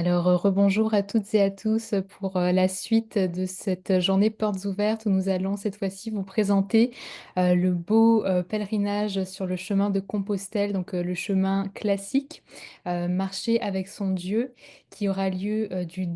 Alors, rebonjour à toutes et à tous pour la suite de cette journée portes ouvertes où nous allons cette fois-ci vous présenter le beau pèlerinage sur le chemin de Compostelle, donc le chemin classique, marcher avec son Dieu, qui aura lieu du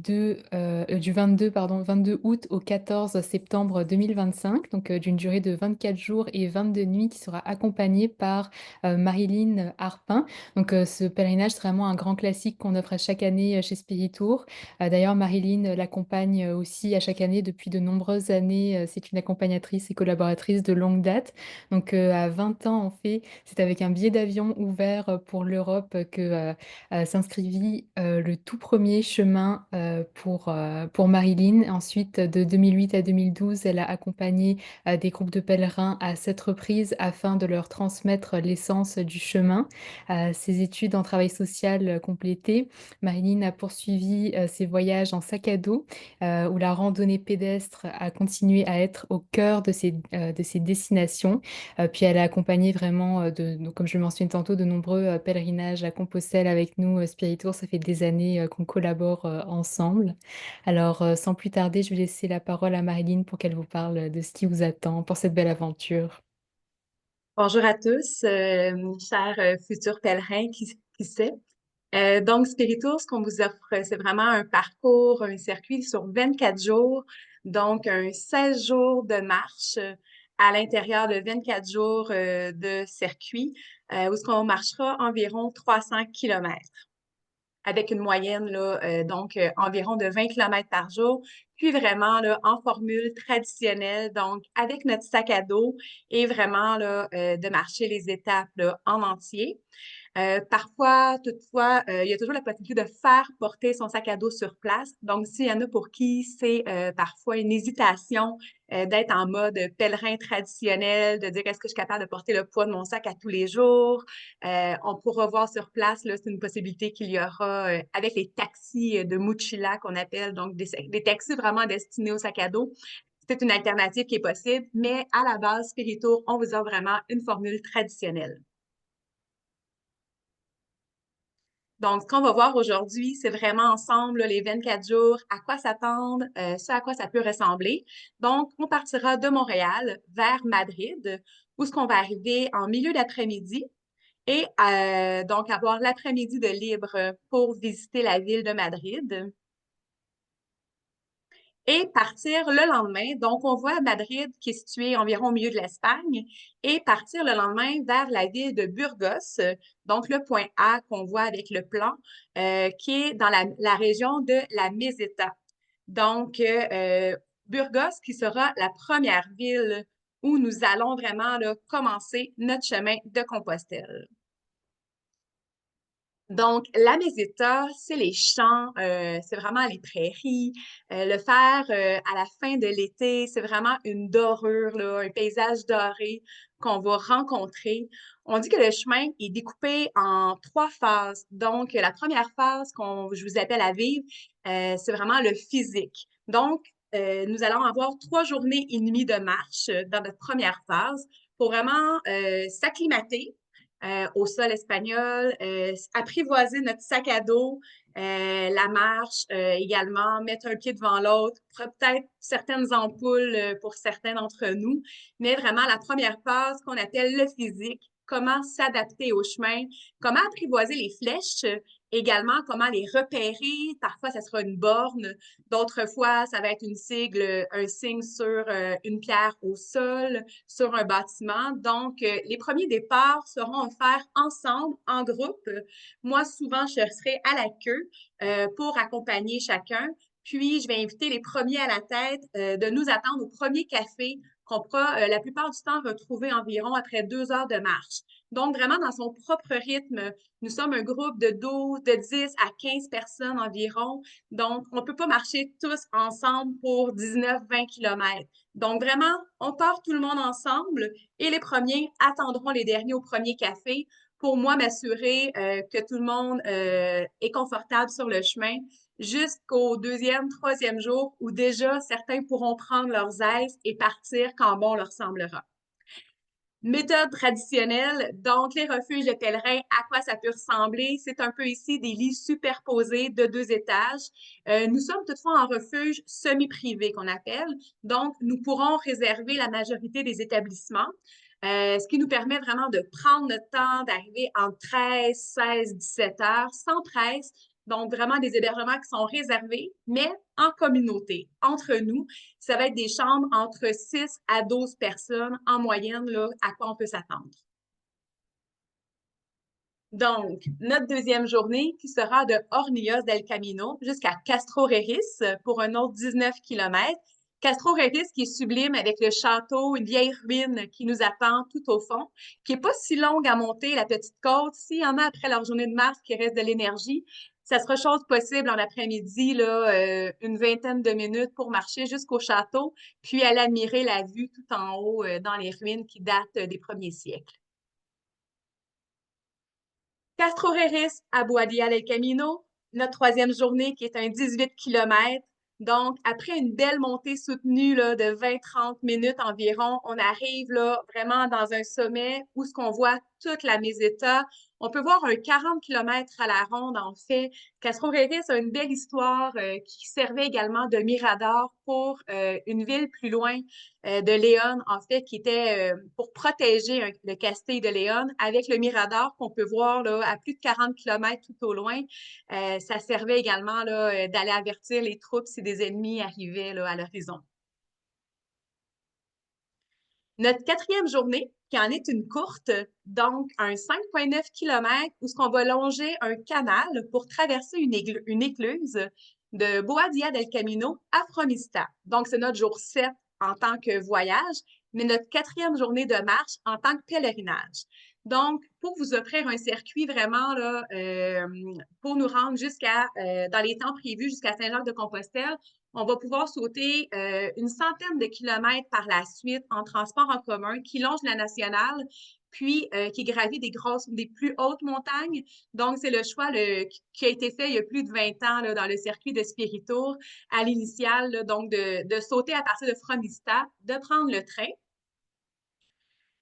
22, pardon, 22 août au 14 septembre 2025, donc d'une durée de 24 jours et 22 nuits, qui sera accompagnée par Marilyn Harpin. Donc, ce pèlerinage, c'est vraiment un grand classique qu'on offre à chaque année chez Spiritour. D'ailleurs, Marilyn l'accompagne aussi à chaque année depuis de nombreuses années. C'est une accompagnatrice et collaboratrice de longue date. Donc, à 20 ans, en fait, c'est avec un billet d'avion ouvert pour l'Europe que s'inscrivit le tout premier chemin pour Marilyn. Ensuite, de 2008 à 2012, elle a accompagné des groupes de pèlerins à 7 reprises afin de leur transmettre l'essence du chemin. Ses études en travail social complétées, Marilyn a poursuivi ses voyages en sac à dos, où la randonnée pédestre a continué à être au cœur de ses destinations. Puis elle a accompagné vraiment, donc, comme je le mentionnais tantôt, de nombreux pèlerinages à Compostelle avec nous, Spiritour. Ça fait des années qu'on collabore ensemble. Alors, sans plus tarder, je vais laisser la parole à Marilyn pour qu'elle vous parle de ce qui vous attend pour cette belle aventure. Bonjour à tous, chers futurs pèlerins, qui sait. Donc, Spiritour, ce qu'on vous offre, c'est vraiment un parcours, un circuit sur 24 jours, donc un 16 jours de marche à l'intérieur de 24 jours de circuit, où ce qu'on marchera environ 300 kilomètres avec une moyenne là, environ de 20 kilomètres par jour, puis vraiment là, en formule traditionnelle, donc avec notre sac à dos et vraiment là, de marcher les étapes là, en entier. Parfois, toutefois, il y a toujours la possibilité de faire porter son sac à dos sur place. Donc, s'il y en a pour qui c'est parfois une hésitation d'être en mode pèlerin traditionnel, de dire est-ce que je suis capable de porter le poids de mon sac à tous les jours, on pourra voir sur place, là, c'est une possibilité qu'il y aura avec les taxis de mochila qu'on appelle, donc des taxis vraiment destinés au sac à dos. C'est une alternative qui est possible, mais à la base, Spiritour, on vous a vraiment une formule traditionnelle. Donc, ce qu'on va voir aujourd'hui, c'est vraiment ensemble là, les 24 jours, à quoi s'attendre, ce à quoi ça peut ressembler. Donc, on partira de Montréal vers Madrid, où ce qu'on va arriver en milieu d'après-midi et donc avoir l'après-midi de libre pour visiter la ville de Madrid et partir le lendemain. Donc, on voit Madrid qui est située environ au milieu de l'Espagne et partir le lendemain vers la ville de Burgos, donc le point A qu'on voit avec le plan, qui est dans la région de la Meseta. Donc, Burgos qui sera la première ville où nous allons vraiment là, commencer notre chemin de Compostelle. Donc, la meseta, c'est les champs, c'est vraiment les prairies. Le faire à la fin de l'été, c'est vraiment une dorure, là, un paysage doré qu'on va rencontrer. On dit que le chemin est découpé en 3 phases. Donc, la première phase je vous appelle à vivre, c'est vraiment le physique. Donc, nous allons avoir 3 journées et demie de marche dans notre première phase pour vraiment s'acclimater au sol espagnol, apprivoiser notre sac à dos, la marche également, mettre un pied devant l'autre, peut-être certaines ampoules pour certains d'entre nous, mais vraiment la première phase qu'on appelle le physique, comment s'adapter au chemin, comment apprivoiser les flèches, également comment les repérer. Parfois, ça sera une borne, d'autres fois, ça va être un signe sur une pierre au sol, sur un bâtiment. Donc, les premiers départs seront offerts ensemble, en groupe. Moi, souvent, je serai à la queue pour accompagner chacun. Puis, je vais inviter les premiers à la tête de nous attendre au premier café qu'on pourra la plupart du temps retrouver environ après 2 heures de marche. Donc, vraiment dans son propre rythme, nous sommes un groupe de 12, de 10 à 15 personnes environ. Donc, on ne peut pas marcher tous ensemble pour 19-20 kilomètres. Donc, vraiment, on part tout le monde ensemble et les premiers attendront les derniers au premier café pour moi m'assurer que tout le monde est confortable sur le chemin jusqu'au deuxième, troisième jour où déjà certains pourront prendre leurs aises et partir quand bon leur semblera. Méthode traditionnelle, donc les refuges de pèlerins, à quoi ça peut ressembler? C'est un peu ici des lits superposés de 2 étages. Nous sommes toutefois en refuge semi-privé qu'on appelle, donc nous pourrons réserver la majorité des établissements, ce qui nous permet vraiment de prendre notre temps, d'arriver en 13, 16, 17 heures sans presse. Donc vraiment des hébergements qui sont réservés, mais en communauté, entre nous. Ça va être des chambres entre 6 à 12 personnes en moyenne, là, à quoi on peut s'attendre. Donc, notre deuxième journée qui sera de Hornillos del Camino jusqu'à Castro Reris pour un autre 19 kilomètres. Castro Reris qui est sublime avec le château, une vieille ruine qui nous attend tout au fond, qui est pas si longue à monter, la petite côte. S'il y en a après leur journée de marche qui reste de l'énergie, ça sera chose possible en après-midi, là, une vingtaine de minutes pour marcher jusqu'au château, puis aller admirer la vue tout en haut dans les ruines qui datent des premiers siècles. Castro Reris à Boadilla del Camino, notre troisième journée qui est un 18 kilomètres. Donc, après une belle montée soutenue là, de 20-30 minutes environ, on arrive là, vraiment dans un sommet où ce qu'on voit toute la meseta. On peut voir un 40 kilomètres à la ronde, en fait. Castro Reris a une belle histoire qui servait également de mirador pour une ville plus loin de Léon, en fait, qui était pour protéger le Castille de Léon avec le mirador qu'on peut voir là, à plus de 40 kilomètres tout au loin. Ça servait également là, d'aller avertir les troupes si des ennemis arrivaient là, à l'horizon. Notre quatrième journée, qui en est une courte, donc un 5,9 km, où ce qu'on va longer un canal pour traverser une écluse de Boadilla del Camino à Fromista. Donc, c'est notre jour 7 en tant que voyage, mais notre quatrième journée de marche en tant que pèlerinage. Donc, pour vous offrir un circuit vraiment là, pour nous rendre dans les temps prévus jusqu'à Saint-Jacques-de-Compostelle, on va pouvoir sauter une centaine de kilomètres par la suite en transport en commun qui longe la nationale, puis qui gravit des plus hautes montagnes. Donc, c'est le choix qui a été fait il y a plus de 20 ans là, dans le circuit de Spiritour à l'initiale, là, donc de sauter à partir de Fromista, de prendre le train.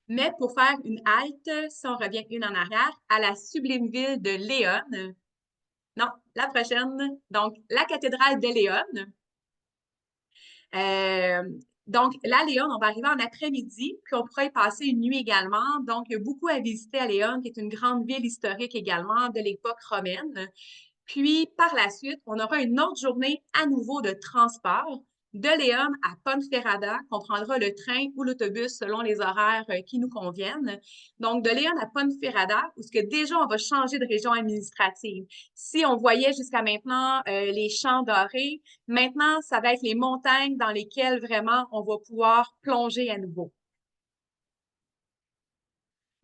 Mais pour faire une halte, si on revient une en arrière, à la sublime ville de Léon, non, la prochaine, donc la cathédrale de Léon. Euh, donc, là, Léon, on va arriver en après-midi, puis on pourra y passer une nuit également. Donc, il y a beaucoup à visiter à Léon, qui est une grande ville historique également de l'époque romaine. Puis, par la suite, on aura une autre journée à nouveau de transport de Léon à Ponferrada, qu'on prendra le train ou l'autobus selon les horaires qui nous conviennent. Donc, de Léon à Ponferrada, où ce que déjà, on va changer de région administrative. Si on voyait jusqu'à maintenant les champs dorés, maintenant, ça va être les montagnes dans lesquelles vraiment on va pouvoir plonger à nouveau.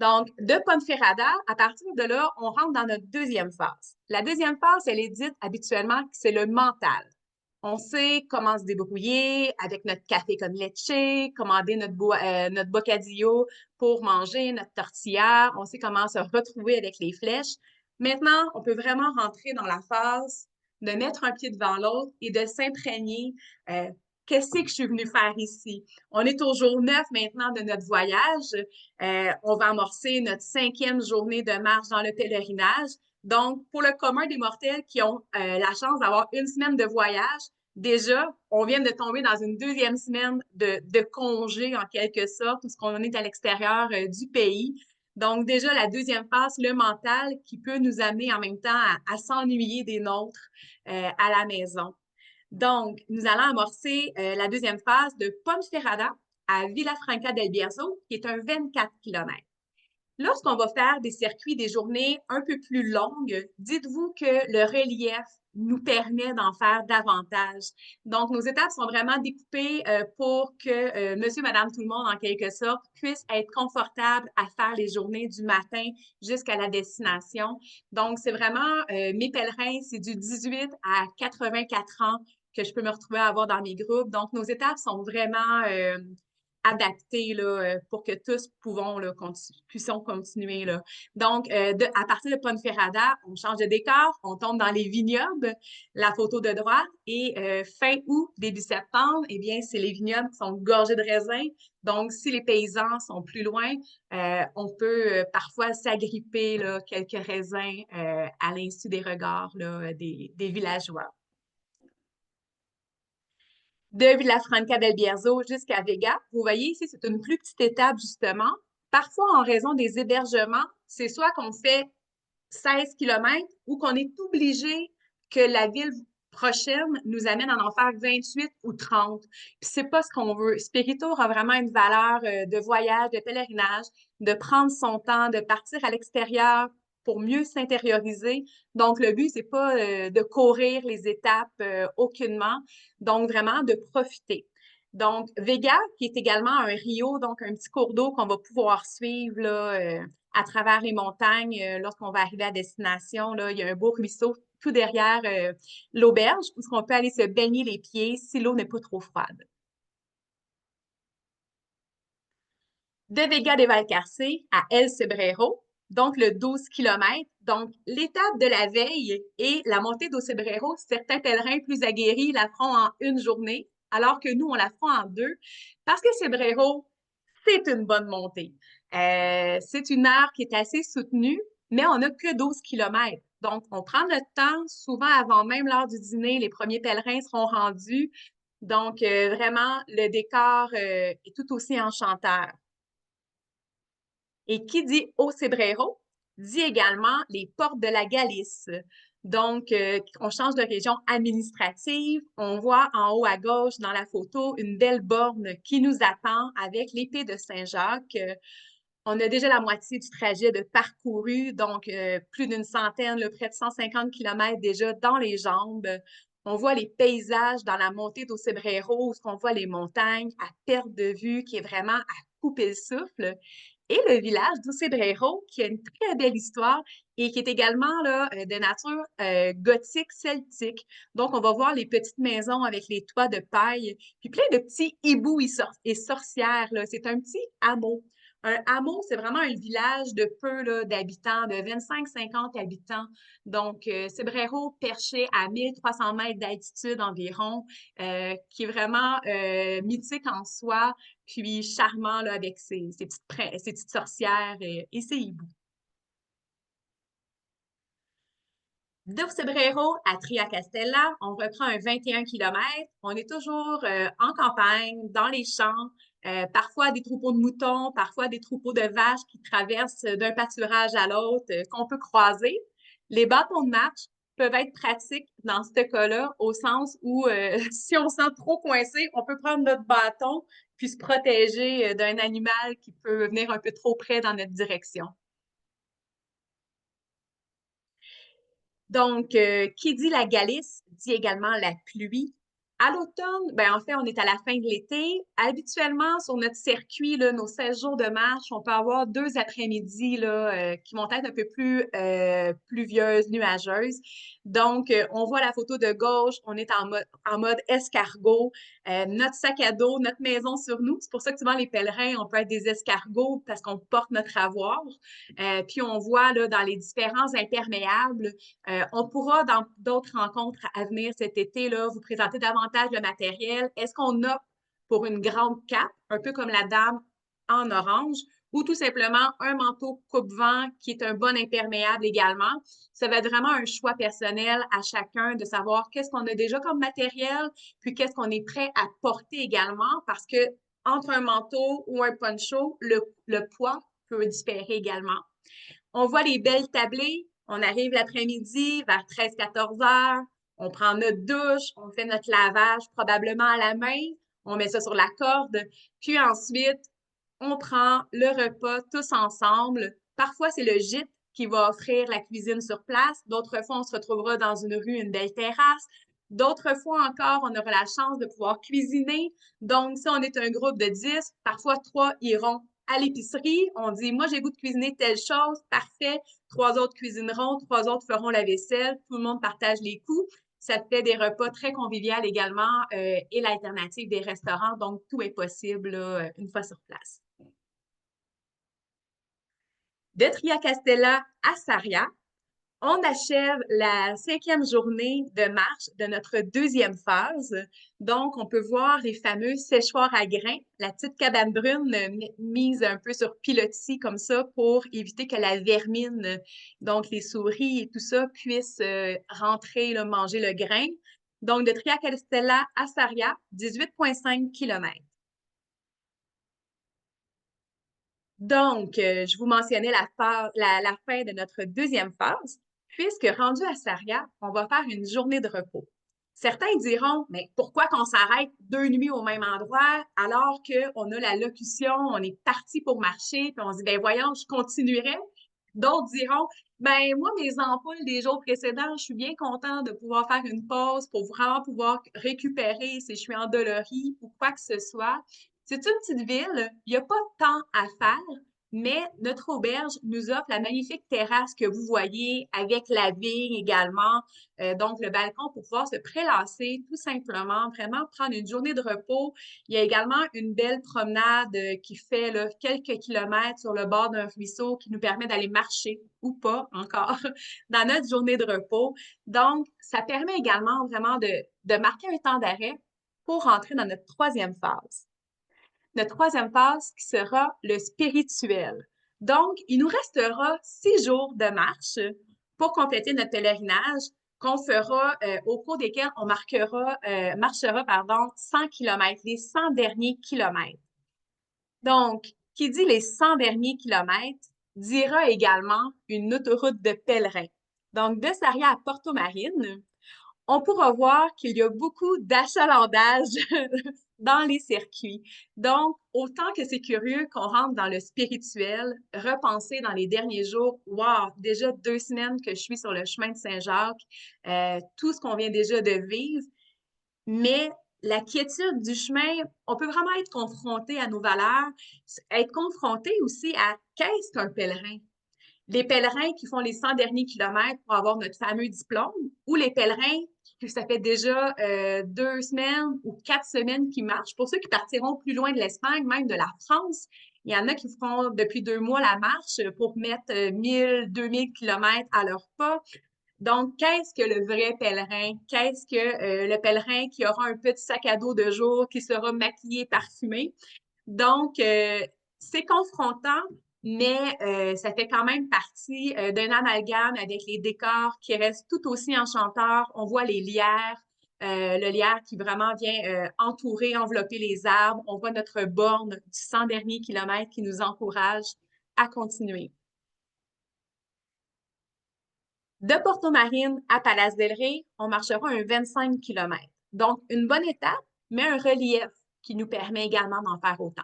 Donc, de Ponferrada, à partir de là, on rentre dans notre deuxième phase. La deuxième phase, elle est dite habituellement que c'est le mental. On sait comment se débrouiller avec notre café con leche, commander notre bocadillo pour manger, notre tortilla. On sait comment se retrouver avec les flèches. Maintenant, on peut vraiment rentrer dans la phase de mettre un pied devant l'autre et de s'imprégner. Qu'est-ce que je suis venue faire ici? On est au jour 9 maintenant de notre voyage. On va amorcer notre 5e journée de marche dans le pèlerinage. Donc, pour le commun des mortels qui ont la chance d'avoir une semaine de voyage, déjà, on vient de tomber dans une deuxième semaine de congé en quelque sorte, puisqu'on est à l'extérieur du pays. Donc, déjà, la deuxième phase, le mental, qui peut nous amener en même temps à s'ennuyer des nôtres à la maison. Donc, nous allons amorcer la deuxième phase de Ponferrada à Villafranca del Bierzo, qui est un 24 km. Lorsqu'on va faire des circuits, des journées un peu plus longues, dites-vous que le relief nous permet d'en faire davantage. Donc, nos étapes sont vraiment découpées pour que monsieur, madame, tout le monde, en quelque sorte, puisse être confortable à faire les journées du matin jusqu'à la destination. Donc, c'est vraiment mes pèlerins, c'est du 18 à 84 ans que je peux me retrouver à avoir dans mes groupes. Donc, nos étapes sont vraiment adapté là, pour que tous puissions continuer. Là. Donc, à partir de Ponferrada, on change de décor, on tombe dans les vignobles, la photo de droite, et fin août, début septembre, eh bien, c'est les vignobles qui sont gorgés de raisins. Donc, si les paysans sont plus loin, on peut parfois s'agripper là, quelques raisins à l'insu des regards là, des villageois. De Villafranca del Bierzo jusqu'à Vega, vous voyez ici, c'est une plus petite étape justement. Parfois, en raison des hébergements, c'est soit qu'on fait 16 kilomètres ou qu'on est obligé que la ville prochaine nous amène à en faire 28 ou 30. Puis c'est pas ce qu'on veut. Spiritour a vraiment une valeur de voyage, de pèlerinage, de prendre son temps, de partir à l'extérieur pour mieux s'intérioriser. Donc, le but, c'est pas de courir les étapes aucunement, donc vraiment de profiter. Donc, Vega, qui est également un rio, donc un petit cours d'eau qu'on va pouvoir suivre là, à travers les montagnes lorsqu'on va arriver à destination. Là, il y a un beau ruisseau tout derrière l'auberge où on peut aller se baigner les pieds si l'eau n'est pas trop froide. De Vega de Valcarce à El Cebrero, donc le 12 km. Donc, l'étape de la veille et la montée d'O Cebrero, certains pèlerins plus aguerris la feront en une journée, alors que nous, on la fera en deux, parce que Cebrero, c'est une bonne montée. C'est une heure qui est assez soutenue, mais on n'a que 12 km. Donc, on prend notre temps. Souvent, avant même l'heure du dîner, les premiers pèlerins seront rendus. Donc, vraiment, le décor est tout aussi enchanteur. Et qui dit Au Cebrero dit également les portes de la Galice. Donc, on change de région administrative. On voit en haut à gauche dans la photo une belle borne qui nous attend avec l'épée de Saint-Jacques. On a déjà la moitié du trajet de parcouru, donc plus d'une centaine, là, près de 150 kilomètres déjà dans les jambes. On voit les paysages dans la montée d'O Cebrero, où on voit les montagnes à perte de vue, qui est vraiment à couper le souffle. Et le village d'O Cebrero, qui a une très belle histoire et qui est également là, de nature gothique celtique. Donc, on va voir les petites maisons avec les toits de paille, puis plein de petits hiboux et sorcières. C'est un petit hameau. Un hameau, c'est vraiment un village de peu d'habitants, de 25-50 habitants. Donc, Cebrero, perché à 1300 mètres d'altitude environ, qui est vraiment mythique en soi, puis charmant là, avec ses petites sorcières et ses hiboux. De Cebrero à Triacastella, on reprend un 21 km. On est toujours en campagne, dans les champs, parfois des troupeaux de moutons, parfois des troupeaux de vaches qui traversent d'un pâturage à l'autre, qu'on peut croiser. Les bâtons de marche peuvent être pratiques dans ce cas-là, au sens où si on se sent trop coincé, on peut prendre notre bâton puis se protéger d'un animal qui peut venir un peu trop près dans notre direction. Donc, qui dit la Galice dit également la pluie. À l'automne, ben en fait, on est à la fin de l'été. Habituellement, sur notre circuit, là, nos 16 jours de marche, on peut avoir 2 après-midi là, qui vont être un peu plus pluvieuses, nuageuses. Donc, on voit la photo de gauche, on est en mode escargot. Notre sac à dos, notre maison sur nous. C'est pour ça que souvent, les pèlerins, on peut être des escargots parce qu'on porte notre avoir. Puis, on voit là, dans les différents imperméables, on pourra, dans d'autres rencontres à venir cet été, là, vous présenter davantage le matériel. Est-ce qu'on opte pour une grande cape, un peu comme la dame en orange, ou tout simplement un manteau coupe-vent qui est un bon imperméable également? Ça va être vraiment un choix personnel à chacun de savoir qu'est-ce qu'on a déjà comme matériel, puis qu'est-ce qu'on est prêt à porter également, parce que entre un manteau ou un poncho, le poids peut différer également. On voit les belles tablées. On arrive l'après-midi vers 13-14 heures. On prend notre douche, on fait notre lavage probablement à la main. On met ça sur la corde. Puis ensuite, on prend le repas tous ensemble. Parfois, c'est le gîte qui va offrir la cuisine sur place. D'autres fois, on se retrouvera dans une rue, une belle terrasse. D'autres fois encore, on aura la chance de pouvoir cuisiner. Donc, si on est un groupe de 10, parfois 3 iront à l'épicerie. On dit, moi, j'ai goût de cuisiner telle chose. Parfait. 3 autres cuisineront, 3 autres feront la vaisselle. Tout le monde partage les coûts. Ça fait des repas très conviviaux également et l'alternative des restaurants. Donc, tout est possible là, une fois sur place. De Triacastella à Sarria, on achève la 5e journée de marche de notre 2e phase. Donc, on peut voir les fameux séchoirs à grains, la petite cabane brune mise un peu sur pilotis comme ça pour éviter que la vermine, donc les souris et tout ça, puissent rentrer, là, manger le grain. Donc, de Triacastella à Sarria, 18,5 km. Donc, je vous mentionnais la fin de notre 2e phase, puisque rendu à Sarria, on va faire une journée de repos. Certains diront, mais pourquoi qu'on s'arrête 2 nuits au même endroit alors qu'on a la locution, on est parti pour marcher, puis on se dit, ben voyons, je continuerai. D'autres diront, ben moi, mes ampoules des jours précédents, je suis bien content de pouvoir faire une pause pour vraiment pouvoir récupérer si je suis endolorie ou quoi que ce soit. C'est une petite ville, il n'y a pas tant à faire, mais notre auberge nous offre la magnifique terrasse que vous voyez avec la vigne également, donc le balcon pour pouvoir se prélasser tout simplement, vraiment prendre une journée de repos. Il y a également une belle promenade qui fait là, quelques kilomètres sur le bord d'un ruisseau qui nous permet d'aller marcher ou pas encore dans notre journée de repos. Donc, ça permet également vraiment de marquer un temps d'arrêt pour rentrer dans notre 3e phase. Notre 3e phase qui sera le spirituel. Donc, il nous restera 6 jours de marche pour compléter notre pèlerinage qu'on fera au cours desquels on marchera 100 km, les 100 derniers kilomètres. Donc, qui dit les 100 derniers kilomètres dira également une autoroute de pèlerin. Donc, de Sarria à Porto Marine, on pourra voir qu'il y a beaucoup d'achalandage dans les circuits. Donc, autant que c'est curieux qu'on rentre dans le spirituel, repenser dans les derniers jours, wow, déjà 2 semaines que je suis sur le chemin de Saint-Jacques, tout ce qu'on vient déjà de vivre, mais la quiétude du chemin, on peut vraiment être confronté à nos valeurs, être confronté aussi à qu'est-ce qu'un pèlerin? Les pèlerins qui font les 100 derniers kilomètres pour avoir notre fameux diplôme ou les pèlerins que ça fait déjà 2 semaines ou 4 semaines qui marchent. Pour ceux qui partiront plus loin de l'Espagne, même de la France, il y en a qui feront depuis 2 mois la marche pour mettre 1000, 2000 kilomètres à leur pas. Donc, qu'est-ce que le vrai pèlerin? Qu'est-ce que le pèlerin qui aura un petit sac à dos de jour, qui sera maquillé, parfumé? Donc, c'est confrontant, mais ça fait quand même partie d'un amalgame avec les décors qui restent tout aussi enchanteurs. On voit les lierres, le lierre qui vraiment vient entourer, envelopper les arbres. On voit notre borne du 100 derniers kilomètres qui nous encourage à continuer. De Porto Marine à Palas del Rey, on marchera un 25 km. Donc, une bonne étape, mais un relief qui nous permet également d'en faire autant.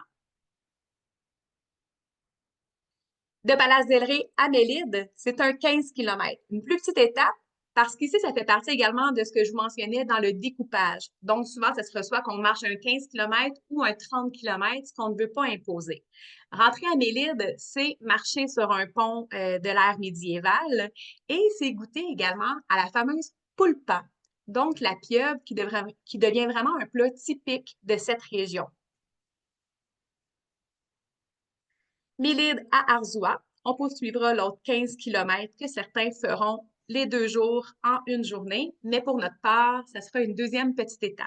De Palas del Rey à Mélide, c'est un 15 km. Une plus petite étape parce qu'ici, ça fait partie également de ce que je vous mentionnais dans le découpage. Donc, souvent, ça se reçoit qu'on marche un 15 km ou un 30 km, ce qu'on ne veut pas imposer. Rentrer à Mélide, c'est marcher sur un pont de l'ère médiévale et c'est goûter également à la fameuse pulpa, donc la pieuvre qui devient vraiment un plat typique de cette région. Mélide à Arzua, on poursuivra l'autre 15 km que certains feront les 2 jours en une journée, mais pour notre part, ça sera une 2e petite étape.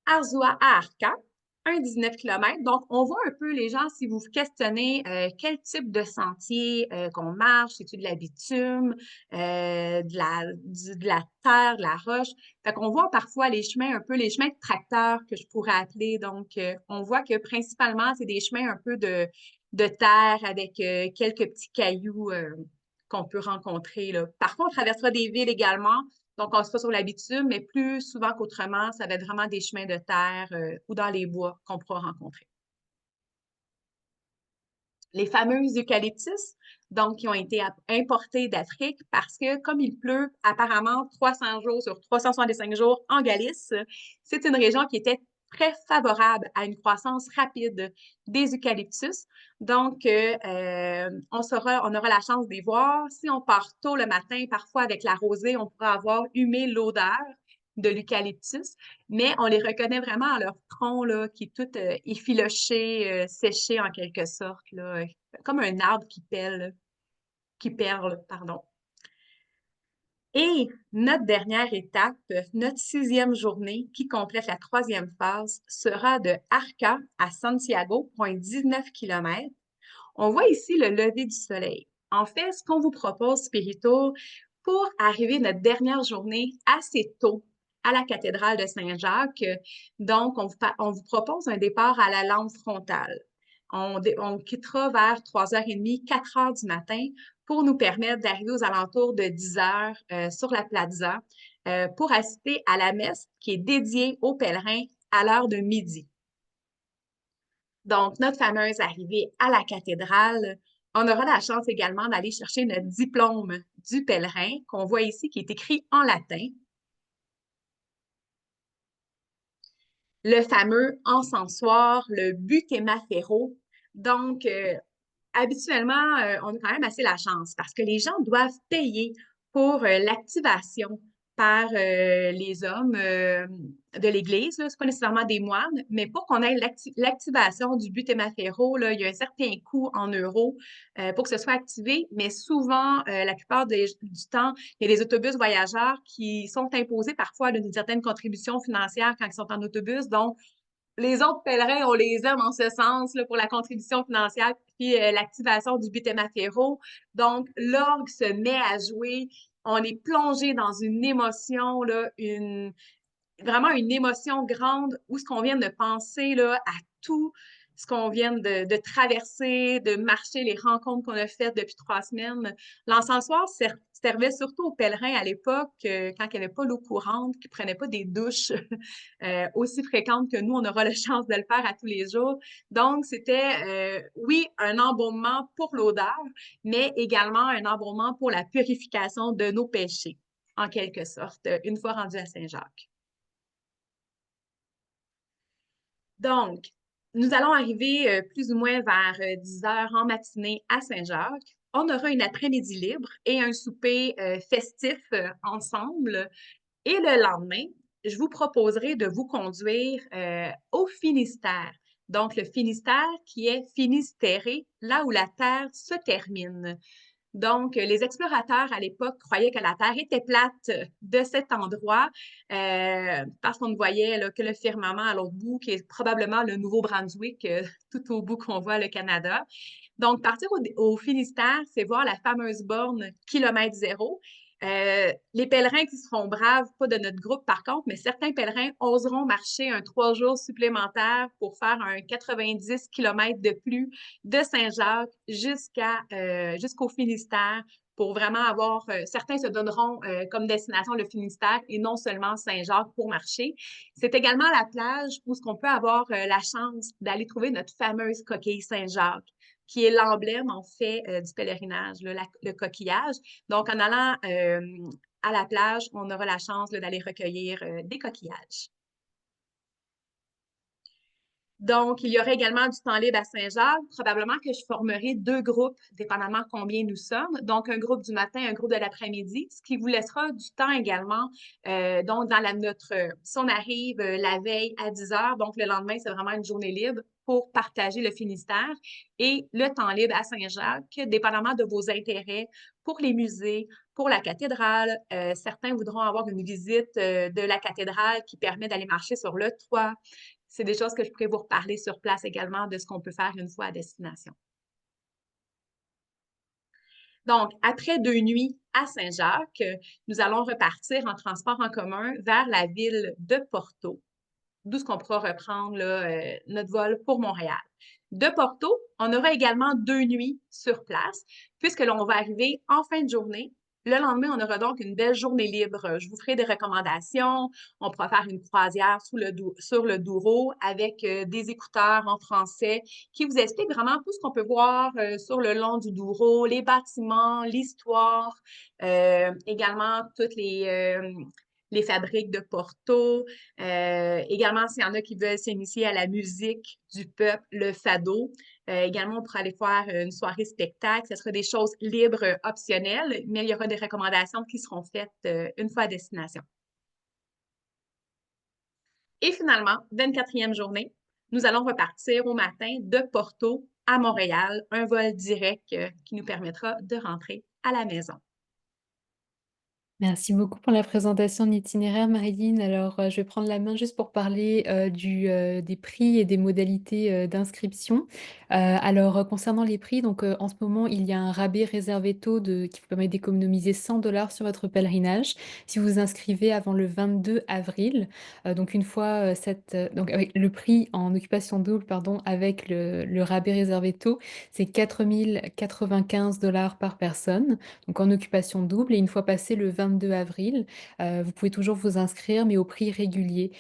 Arzua à Arca, un 19 km. Donc, on voit un peu les gens, si vous vous questionnez quel type de sentier qu'on marche, c'est-tu de la bitume, de la terre, de la roche. Fait qu'on voit parfois les chemins, un peu les chemins de tracteur que je pourrais appeler. Donc, on voit que principalement, c'est des chemins un peu de terre avec quelques petits cailloux qu'on peut rencontrer, là. Parfois, on traversera des villes également. Donc, on sera sur la bitume, mais plus souvent qu'autrement, ça va être vraiment des chemins de terre ou dans les bois qu'on pourra rencontrer. Les fameux eucalyptus, donc, qui ont été importés d'Afrique parce que, comme il pleut apparemment 300 jours sur 365 jours en Galice, c'est une région qui était très favorable à une croissance rapide des eucalyptus. Donc, on aura la chance de les voir. Si on part tôt le matin, parfois avec la rosée, on pourra avoir humé l'odeur de l'eucalyptus, mais on les reconnaît vraiment à leur tronc là, qui est tout effiloché, séché en quelque sorte, là, comme un arbre qui perle, pardon. Et notre dernière étape, notre 6e journée, qui complète la 3e phase, sera de Arca à Santiago, 0,19 km. On voit ici le lever du soleil. En fait, ce qu'on vous propose, Spirito, pour arriver notre dernière journée assez tôt à la cathédrale de Saint-Jacques, donc on vous propose un départ à la lampe frontale. On quittera vers 3h30, 4h du matin pour nous permettre d'arriver aux alentours de 10h sur la plaza pour assister à la messe qui est dédiée aux pèlerins à l'heure de midi. Donc, notre fameuse arrivée à la cathédrale, on aura la chance également d'aller chercher notre diplôme du pèlerin qu'on voit ici qui est écrit en latin. Le fameux encensoir, le butémaféro. Donc, habituellement, on a quand même assez la chance parce que les gens doivent payer pour l'activation par les hommes de l'Église. Ce n'est pas nécessairement des moines, mais pour qu'on ait l'activation du butémaféro, là, il y a un certain coût en euros pour que ce soit activé, mais souvent, la plupart du temps, il y a des autobus voyageurs qui sont imposés parfois d'une certaine contribution financière quand ils sont en autobus. Donc, les autres pèlerins, on les aime en ce sens là, pour la contribution financière puis l'activation du butémaféro. Donc, l'orgue se met à jouer. On est plongé dans une émotion, là, vraiment une émotion grande où ce qu'on vient de penser là, à tout ce qu'on vient de traverser, de marcher, les rencontres qu'on a faites depuis 3 semaines. L'encensoir servait surtout aux pèlerins à l'époque, quand il n'y avait pas l'eau courante, qui ne prenaient pas des douches aussi fréquentes que nous, on aura la chance de le faire à tous les jours. Donc, c'était, oui, un embaumement pour l'odeur, mais également un embaumement pour la purification de nos péchés, en quelque sorte, une fois rendu à Saint-Jacques. Donc, nous allons arriver plus ou moins vers 10 heures en matinée à Saint-Jacques. On aura une après-midi libre et un souper festif ensemble. Et le lendemain, je vous proposerai de vous conduire au Finistère. Donc, le Finistère qui est Finistéré, là où la terre se termine. Donc, les explorateurs à l'époque croyaient que la Terre était plate de cet endroit parce qu'on ne voyait là, que le firmament à l'autre bout, qui est probablement le Nouveau-Brunswick, tout au bout qu'on voit le Canada. Donc, partir au Finistère, c'est voir la fameuse borne kilomètre zéro. Les pèlerins qui seront braves, pas de notre groupe par contre, mais certains pèlerins oseront marcher un 3 jours supplémentaire pour faire un 90 km de plus de Saint-Jacques jusqu'au Finistère pour vraiment avoir, certains se donneront comme destination le Finistère et non seulement Saint-Jacques pour marcher. C'est également la plage où ce qu'on peut avoir la chance d'aller trouver notre fameuse coquille Saint-Jacques qui est l'emblème, en fait, du pèlerinage, là, le coquillage. Donc, en allant à la plage, on aura la chance là, d'aller recueillir des coquillages. Donc, il y aura également du temps libre à Saint-Jacques. Probablement que je formerai 2 groupes, dépendamment combien nous sommes. Donc, un groupe du matin, un groupe de l'après-midi, ce qui vous laissera du temps également. Donc, si on arrive la veille à 10 heures, donc le lendemain, c'est vraiment une journée libre pour partager le Finistère et le temps libre à Saint-Jacques, dépendamment de vos intérêts pour les musées, pour la cathédrale. Certains voudront avoir une visite de la cathédrale qui permet d'aller marcher sur le toit. C'est des choses que je pourrais vous reparler sur place également de ce qu'on peut faire une fois à destination. Donc, après 2 nuits à Saint-Jacques, nous allons repartir en transport en commun vers la ville de Porto, d'où ce qu'on pourra reprendre là, notre vol pour Montréal. De Porto, on aura également 2 nuits sur place, puisque l'on va arriver en fin de journée. Le lendemain, on aura donc une belle journée libre. Je vous ferai des recommandations. On pourra faire une croisière sur le Douro avec des écouteurs en français qui vous expliquent vraiment tout ce qu'on peut voir sur le long du Douro, les bâtiments, l'histoire, également toutes les fabriques de Porto. Également, s'il y en a qui veulent s'initier à la musique du peuple, le fado. Également, on pourra aller faire une soirée spectacle. Ce sera des choses libres, optionnelles, mais il y aura des recommandations qui seront faites une fois à destination. Et finalement, 24e journée, nous allons repartir au matin de Porto à Montréal, un vol direct qui nous permettra de rentrer à la maison. Merci beaucoup pour la présentation de l'itinéraire, Marilyn. Alors, je vais prendre la main juste pour parler des prix et des modalités d'inscription. Alors, concernant les prix, donc en ce moment, il y a un rabais réservé taux qui vous permet d'économiser 100 dollars sur votre pèlerinage si vous vous inscrivez avant le 22 avril. Donc, une fois donc avec le prix en occupation double, pardon, avec le rabais réservé taux, c'est 4095 dollars par personne, donc en occupation double. Et une fois passé le 22 avril, vous pouvez toujours vous inscrire, mais au prix régulier,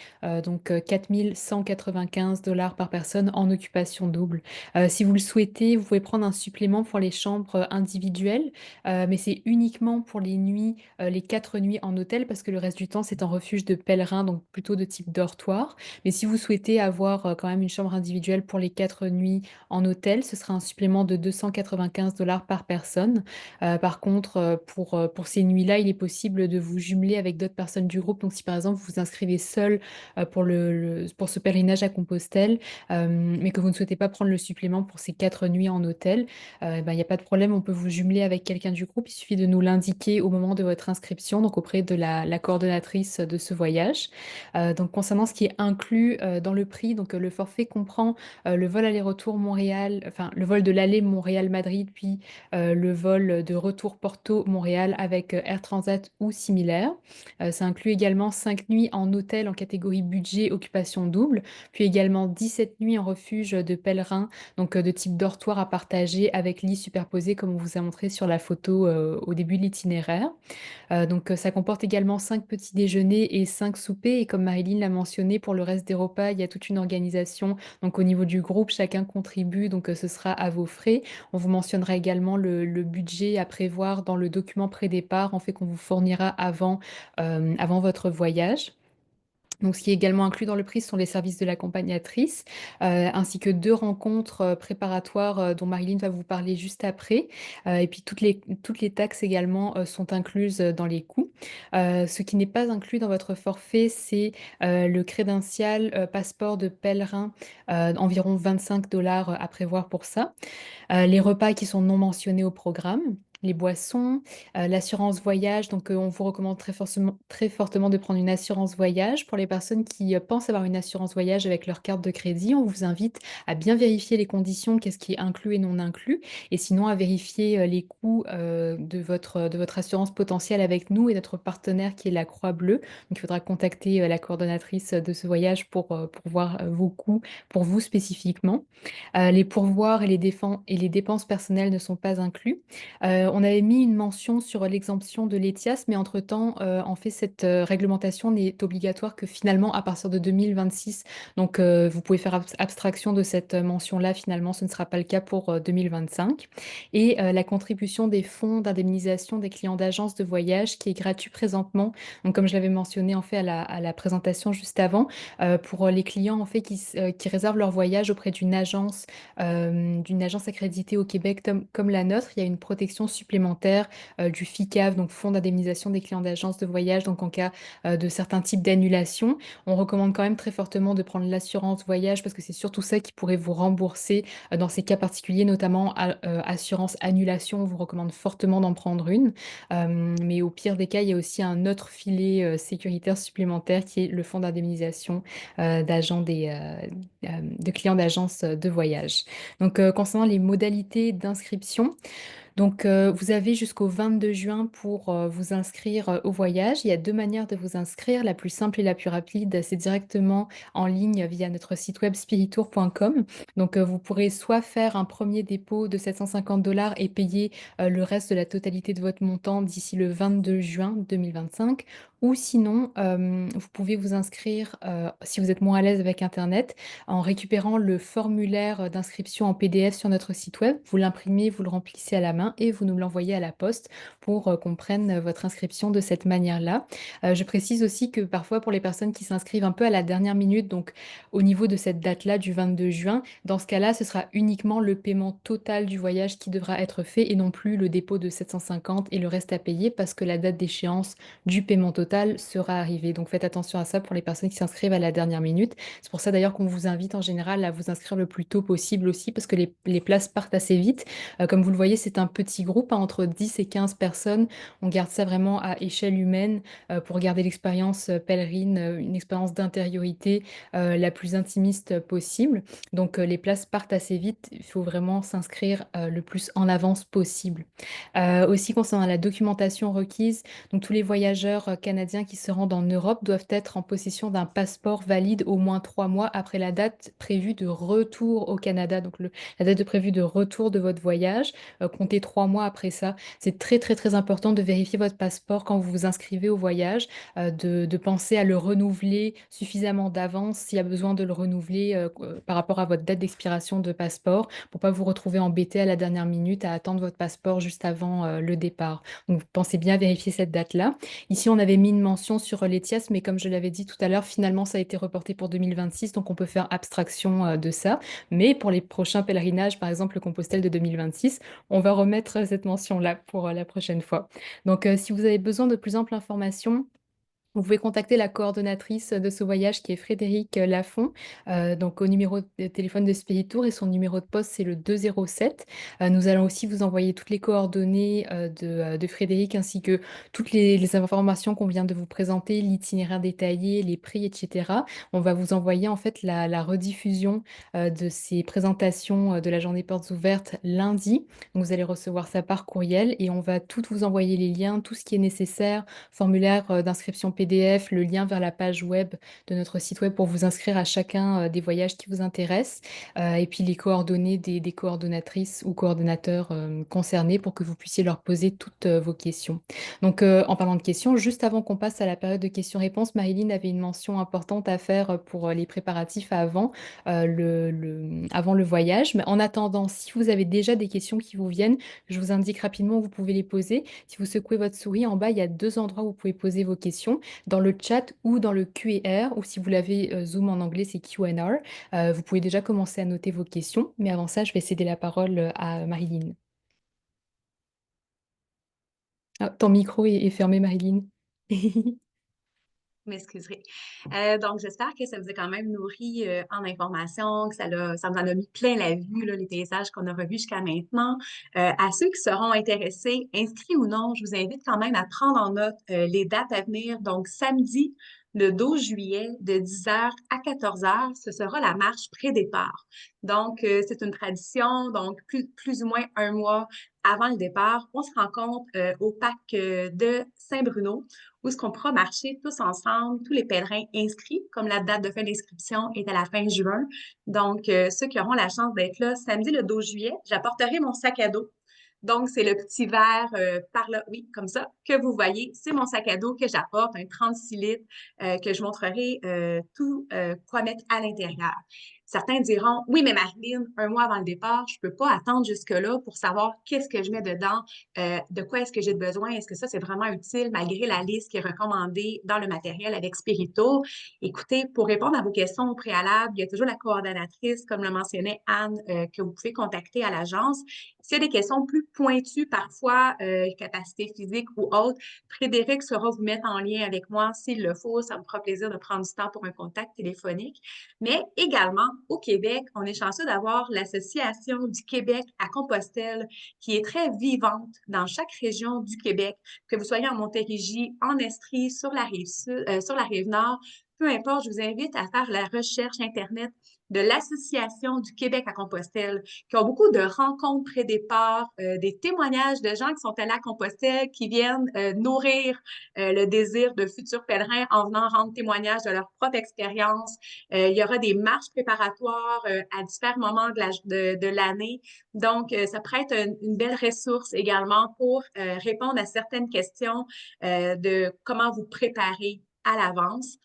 donc 4195 dollars par personne en occupation double. Si vous le souhaitez, vous pouvez prendre un supplément pour les chambres individuelles, mais c'est uniquement pour les nuits, les 4 nuits en hôtel, parce que le reste du temps, c'est en refuge de pèlerins, donc plutôt de type dortoir. Mais si vous souhaitez avoir quand même une chambre individuelle pour les 4 nuits en hôtel, ce sera un supplément de 295 dollars par personne. Par contre, pour ces nuits-là, il est possible de vous jumeler avec d'autres personnes du groupe. Donc, si par exemple vous vous inscrivez seul pour ce pèlerinage à Compostelle, mais que vous ne souhaitez pas prendre le supplément pour ces 4 nuits en hôtel, ben, il n'y a pas de problème, on peut vous jumeler avec quelqu'un du groupe. Il suffit de nous l'indiquer au moment de votre inscription, donc auprès de la coordonnatrice de ce voyage. Donc, concernant ce qui est inclus dans le prix, donc le forfait comprend le vol aller-retour Montréal, enfin le vol de l'aller Montréal-Madrid, puis le vol de retour Porto-Montréal avec Air Transat ou similaire. Ça inclut également 5 nuits en hôtel en catégorie budget occupation double, puis également 17 nuits en refuge de pèlerins, donc de type dortoir à partager avec lit superposé comme on vous a montré sur la photo au début de l'itinéraire. Donc, ça comporte également 5 petits déjeuners et 5 soupers. Et comme Marilyn l'a mentionné, pour le reste des repas, il y a toute une organisation. Donc, au niveau du groupe, chacun contribue. Donc, ce sera à vos frais. On vous mentionnera également le budget à prévoir dans le document pré-départ, en fait, qu'on vous fournira avant votre voyage. Donc, ce qui est également inclus dans le prix, ce sont les services de l'accompagnatrice, ainsi que 2 rencontres préparatoires dont Marilyn va vous parler juste après. Et puis, toutes les taxes également sont incluses dans les coûts. Ce qui n'est pas inclus dans votre forfait, c'est le crédential passeport de pèlerin, environ 25 dollars à prévoir pour ça. Les repas qui sont non mentionnés au programme, les boissons, l'assurance voyage. Donc, on vous recommande très fortement de prendre une assurance voyage. Pour les personnes qui pensent avoir une assurance voyage avec leur carte de crédit, on vous invite à bien vérifier les conditions, qu'est-ce qui est inclus et non inclus, et sinon à vérifier les coûts de votre assurance potentielle avec nous et notre partenaire qui est la Croix-Bleue. Donc, il faudra contacter la coordonnatrice de ce voyage pour voir vos coûts pour vous spécifiquement. Les pourboires et les dépenses personnelles ne sont pas inclus. On avait mis une mention sur l'exemption de l'ETIAS, mais entre-temps, en fait, cette réglementation n'est obligatoire que finalement à partir de 2026. Donc, vous pouvez faire abstraction de cette mention-là. Finalement, ce ne sera pas le cas pour 2025. Et la contribution des fonds d'indemnisation des clients d'agences de voyage qui est gratuit présentement. Donc, comme je l'avais mentionné en fait à la présentation juste avant, pour les clients en fait qui réservent leur voyage auprès d'une agence accréditée au Québec comme la nôtre, il y a une protection supplémentaire du FICAV, donc Fonds d'indemnisation des clients d'agence de voyage. Donc en cas de certains types d'annulation, on recommande quand même très fortement de prendre l'assurance voyage parce que c'est surtout ça qui pourrait vous rembourser dans ces cas particuliers, notamment assurance annulation. On vous recommande fortement d'en prendre une. Mais au pire des cas, il y a aussi un autre filet sécuritaire supplémentaire qui est le fonds d'indemnisation de clients d'agences de voyage. Donc, concernant les modalités d'inscription, donc, vous avez jusqu'au 22 juin pour vous inscrire au voyage. Il y a 2 manières de vous inscrire. La plus simple et la plus rapide, c'est directement en ligne via notre site web spiritour.com. Donc, vous pourrez soit faire un premier dépôt de 750 dollars et payer le reste de la totalité de votre montant d'ici le 22 juin 2025, Ou sinon, vous pouvez vous inscrire, si vous êtes moins à l'aise avec internet, en récupérant le formulaire d'inscription en PDF sur notre site web. Vous l'imprimez, vous le remplissez à la main et vous nous l'envoyez à la poste pour, qu'on prenne, votre inscription de cette manière-là. Je précise aussi que parfois pour les personnes qui s'inscrivent un peu à la dernière minute, donc au niveau de cette date-là du 22 juin, dans ce cas-là, ce sera uniquement le paiement total du voyage qui devra être fait et non plus le dépôt de 750 et le reste à payer parce que la date d'échéance du paiement total sera arrivée. Donc faites attention à ça pour les personnes qui s'inscrivent à la dernière minute. C'est pour ça d'ailleurs qu'on vous invite en général à vous inscrire le plus tôt possible aussi parce que les places partent assez vite. Comme vous le voyez, c'est un petit groupe, hein, entre 10 et 15 personnes. On garde ça vraiment à échelle humaine pour garder l'expérience pèlerine, une expérience d'intériorité la plus intimiste possible. Donc les places partent assez vite. Il faut vraiment s'inscrire le plus en avance possible. Aussi concernant la documentation requise, donc tous les voyageurs canadiens qui se rendent en Europe doivent être en possession d'un passeport valide au moins 3 mois après la date prévue de retour au Canada. Donc la date de prévue de retour de votre voyage, comptez 3 mois après ça. C'est très très très important de vérifier votre passeport quand vous vous inscrivez au voyage, de penser à le renouveler suffisamment d'avance s'il y a besoin de le renouveler par rapport à votre date d'expiration de passeport pour pas vous retrouver embêté à la dernière minute à attendre votre passeport juste avant le départ. Donc, pensez bien à vérifier cette date-là. Ici, on avait mis une mention sur l'ETIAS, mais comme je l'avais dit tout à l'heure, finalement, ça a été reporté pour 2026, donc on peut faire abstraction de ça. Mais pour les prochains pèlerinages, par exemple le Compostelle de 2026, on va remettre cette mention-là pour la prochaine fois. Donc, si vous avez besoin de plus amples informations, vous pouvez contacter la coordonnatrice de ce voyage qui est Frédéric Lafont, donc au numéro de téléphone de Spiritour et son numéro de poste c'est le 207. Nous allons aussi vous envoyer toutes les coordonnées de Frédéric ainsi que toutes les informations qu'on vient de vous présenter, l'itinéraire détaillé, les prix, etc. On va vous envoyer en fait la rediffusion de ces présentations de la journée portes ouvertes lundi. Donc vous allez recevoir ça par courriel et on va tout vous envoyer les liens, tout ce qui est nécessaire formulaire d'inscription PDF, le lien vers la page web de notre site web pour vous inscrire à chacun des voyages qui vous intéressent, et puis les coordonnées des coordonnatrices ou coordonnateurs concernés pour que vous puissiez leur poser toutes vos questions. Donc, en parlant de questions, juste avant qu'on passe à la période de questions-réponses, Marilyn avait une mention importante à faire pour les préparatifs avant le voyage. Mais en attendant, si vous avez déjà des questions qui vous viennent, je vous indique rapidement où vous pouvez les poser. Si vous secouez votre souris, en bas, il y a deux endroits où vous pouvez poser vos questions, dans le chat ou dans le Q&R, ou si vous l'avez Zoom en anglais, c'est Q&R. Vous pouvez déjà commencer à noter vos questions, mais avant ça, je vais céder la parole à Marilyn. Ah, ton micro est fermé, Marilyn. M'excuserez. Donc, j'espère que ça vous a quand même nourri en information, que ça nous en a mis plein la vue, là, les paysages qu'on a revus jusqu'à maintenant. À ceux qui seront intéressés, inscrits ou non, je vous invite quand même à prendre en note les dates à venir. Donc, samedi, le 12 juillet, de 10 heures à 14 heures, ce sera la marche pré-départ. Donc, c'est une tradition, donc plus ou moins un mois avant le départ, on se rencontre au parc de Saint-Bruno où est-ce qu'on pourra marcher tous ensemble, tous les pèlerins inscrits, comme la date de fin d'inscription est à la fin juin. Donc, ceux qui auront la chance d'être là samedi le 12 juillet, j'apporterai mon sac à dos. Donc, c'est le petit verre par là, oui, comme ça, que vous voyez. C'est mon sac à dos que j'apporte, un 36 litres, que je montrerai tout quoi mettre à l'intérieur. Certains diront, oui, mais Marilyn, un mois avant le départ, je ne peux pas attendre jusque-là pour savoir qu'est-ce que je mets dedans, de quoi est-ce que j'ai besoin, est-ce que ça, c'est vraiment utile malgré la liste qui est recommandée dans le matériel avec Spirito. Écoutez, pour répondre à vos questions au préalable, il y a toujours la coordonnatrice, comme le mentionnait Anne, que vous pouvez contacter à l'agence. S'il y a des questions plus pointues, parfois, capacité physique ou autre, Frédéric saura vous mettre en lien avec moi s'il le faut. Ça me fera plaisir de prendre du temps pour un contact téléphonique. Mais également, au Québec, on est chanceux d'avoir l'Association du Québec à Compostelle qui est très vivante dans chaque région du Québec, que vous soyez en Montérégie, en Estrie, sur la rive sud, sur la rive nord, peu importe, je vous invite à faire la recherche Internet de l'Association du Québec à Compostelle, qui ont beaucoup de rencontres pré-départ, des témoignages de gens qui sont allés à Compostelle, qui viennent nourrir le désir de futurs pèlerins en venant rendre témoignage de leur propre expérience. Il y aura des marches préparatoires à différents moments de l'année. Donc, ça pourrait être une belle ressource également pour répondre à certaines questions de comment vous préparer à l'avance.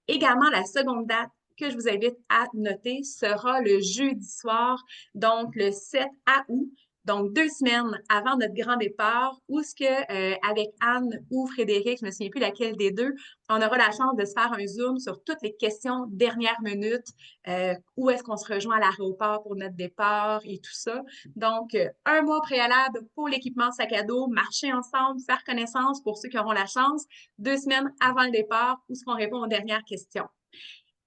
Également, la seconde date que je vous invite à noter sera le jeudi soir, donc le 7 août, donc 2 semaines avant notre grand départ, où ce que avec Anne ou Frédéric, je ne me souviens plus laquelle des deux, on aura la chance de se faire un zoom sur toutes les questions dernière minute, où est-ce qu'on se rejoint à l'aéroport pour notre départ et tout ça. Donc, un mois préalable pour l'équipement sac à dos, marcher ensemble, faire connaissance pour ceux qui auront la chance, 2 semaines avant le départ, où est-ce qu'on répond aux dernières questions.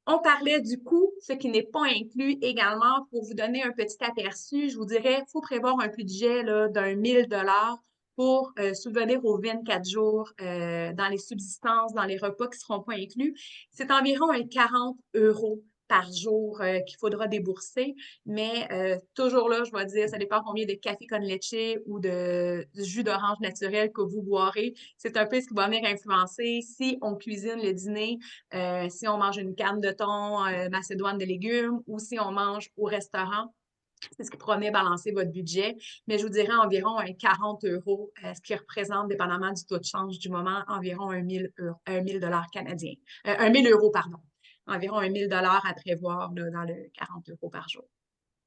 On parlait du coût, ce qui n'est pas inclus également. Pour vous donner un petit aperçu, je vous dirais, il faut prévoir un budget d'un 1000 $ pour subvenir aux 24 jours dans les subsistances, dans les repas qui ne seront pas inclus. C'est environ un 40 € par jour qu'il faudra débourser, mais toujours là, je vais dire, ça dépend combien de café con leche ou de jus d'orange naturel que vous boirez. C'est un peu ce qui va venir influencer si on cuisine le dîner, si on mange une canne de thon, macédoine de légumes ou si on mange au restaurant. C'est ce qui pourra venir balancer votre budget. Mais je vous dirais environ un 40 €, ce qui représente, dépendamment du taux de change du moment, environ un 1000 €, 1000 $ canadiens. 1000 € pardon. Environ un 1000 $ à prévoir là, dans le 40 € par jour.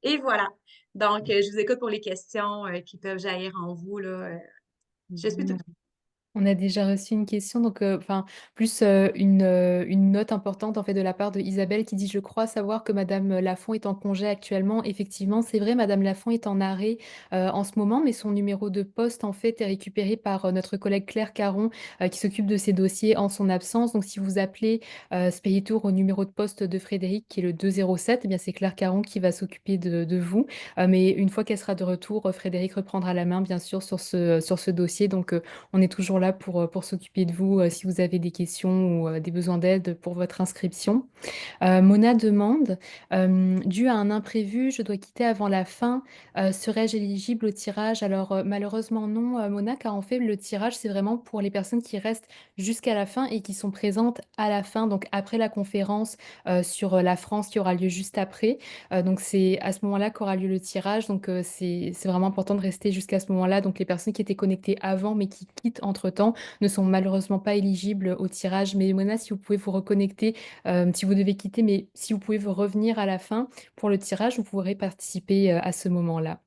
Et voilà. Donc, je vous écoute pour les questions qui peuvent jaillir en vous, là. Je suis toute. On a déjà reçu une question, donc enfin, plus une note importante en fait de la part de Isabelle qui dit: «Je crois savoir que Madame Lafont est en congé actuellement». Effectivement, c'est vrai, Madame Lafont est en arrêt en ce moment, mais son numéro de poste en fait est récupéré par notre collègue Claire Caron qui s'occupe de ces dossiers en son absence. Donc, si vous appelez Spéitour au numéro de poste de Frédéric qui est le 207, eh bien c'est Claire Caron qui va s'occuper de vous. Mais une fois qu'elle sera de retour, Frédéric reprendra la main bien sûr sur ce dossier. Donc, on est toujours là pour s'occuper de vous si vous avez des questions ou des besoins d'aide pour votre inscription. Mona demande, dû à un imprévu, je dois quitter avant la fin, serais-je éligible au tirage? Alors malheureusement non, Mona, car en fait le tirage c'est vraiment pour les personnes qui restent jusqu'à la fin et qui sont présentes à la fin, donc après la conférence sur la France qui aura lieu juste après. Donc c'est à ce moment-là qu'aura lieu le tirage, donc c'est vraiment important de rester jusqu'à ce moment-là. Donc les personnes qui étaient connectées avant mais qui quittent entre-temps ne sont malheureusement pas éligibles au tirage. Mais Mona, si vous pouvez vous reconnecter si vous devez quitter, mais si vous pouvez vous revenir à la fin pour le tirage, vous pourrez participer à ce moment-là.